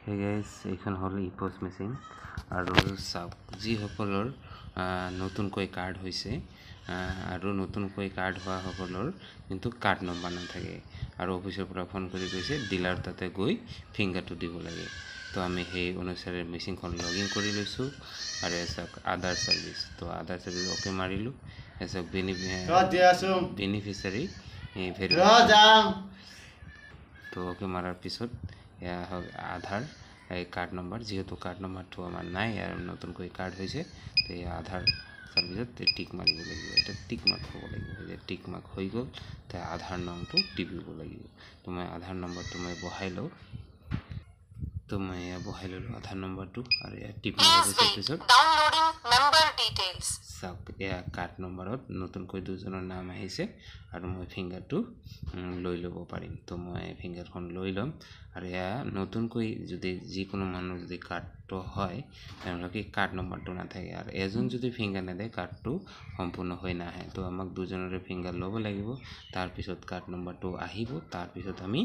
Hey guys, এইখন হ'ল ইপোষ্ট machine আৰু চাওক যিসকলৰ নতুনকৈ কাৰ্ড হৈছে আৰু নতুনকৈ কাৰ্ড হোৱা সকলৰ কিন্তু কাৰ্ড নম্বৰ নাথাকে আৰু অফিচৰ পৰা ফোন কৰি কৈছে ডিলাৰ তাতে গৈ ফিংগাৰটো দিব লাগে। তো আমি সেই অনুসাৰে মেচিনখন লগইন কৰি লৈছোঁ আৰু চাওক আধাৰ সাৰ্ভিস তো আধাৰ সাৰ্ভিস ওকে মাৰিলোঁ চাওক বেনিফিচিয়াৰী তো ওকে মাৰাৰ পিছত এয়া হ'ল আধাৰ কাৰ্ড নম্বৰ যেহেতু কাৰ্ড নম্বৰটো আমাৰ নাই আৰু নতুনকৈ কাৰ্ড হৈছে তো এই আধাৰ সাৰ্ভিসত টিক মাৰিব লাগিব এটা টিক মাৰ্ক হ'ব লাগিব যে টিক মাৰ্ক হৈ গ'ল তো আধাৰ নম্বৰটো টিপিব লাগিব তো মই আধাৰ নম্বৰটো মই বহাই লওঁ তো মই বহাই ললোঁ আধাৰ নম্বৰটো আৰু এয়া টিপ মাৰাৰ পিছত ডাউনলোডিং মেম্বাৰ ডিটেইলছ চাওক এয়া কাৰ্ড নম্বৰত নতুনকৈ দুজনৰ নাম আহিছে আৰু মই ফিংগাৰটো লৈ ল'ব পাৰিম তো মই ফিংগাৰখন লৈ ল'ম আৰু এয়া নতুনকৈ যদি যিকোনো মানুহ যদি কাৰ্ডটো হয় তেওঁলোকে কাৰ্ড নম্বৰটো নাথাকে আৰু এজন যদি ফিংগাৰ নেদে কাৰ্ডটো সম্পূৰ্ণ হৈ নাহে তো আমাক দুজনৰে ফিংগাৰ ল'ব লাগিব তাৰপিছত কাৰ্ড নম্বৰটো আহিব তাৰপিছত আমি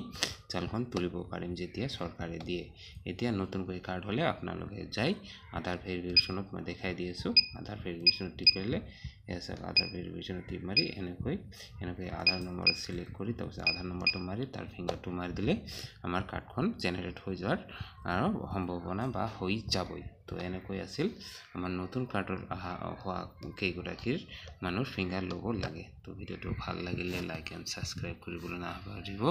জালখন তুলিব পাৰিম যেতিয়া চৰকাৰে দিয়ে এতিয়া নতুনকৈ কাৰ্ড হলে আপোনালোকে যাই আধাৰ ভেৰিফিকেশ্যনত মই দেখাই দি আছোঁ আধাৰ ভেৰিফিকেশ্যনত টিপ কৰিলে এসব আধাৰ ভেৰিফিকেশ্যনত টিপ মাৰি এনেকৈ আধাৰ নম্বৰ সিলেক্ট কৰি তাৰপিছত আধাৰ নম্বৰটো মাৰি তাৰ ফিংগাৰটো মাৰি দিলে আমাৰ কাৰ্ডখন জেনাৰেট হৈ যোৱাৰ আৰু সম্ভাৱনা বা হৈ যাবই তো এনেকৈ আছিল আমাৰ নতুন কাৰ্ডৰ হোৱা কেইগৰাকীৰ মানুহৰ ফিংগাৰ ল'ব লাগে তো ভিডিঅ'টো ভাল লাগিলে লাইক এণ্ড সাবস্ক্ৰাইব কৰিবলৈ নাপাহৰিব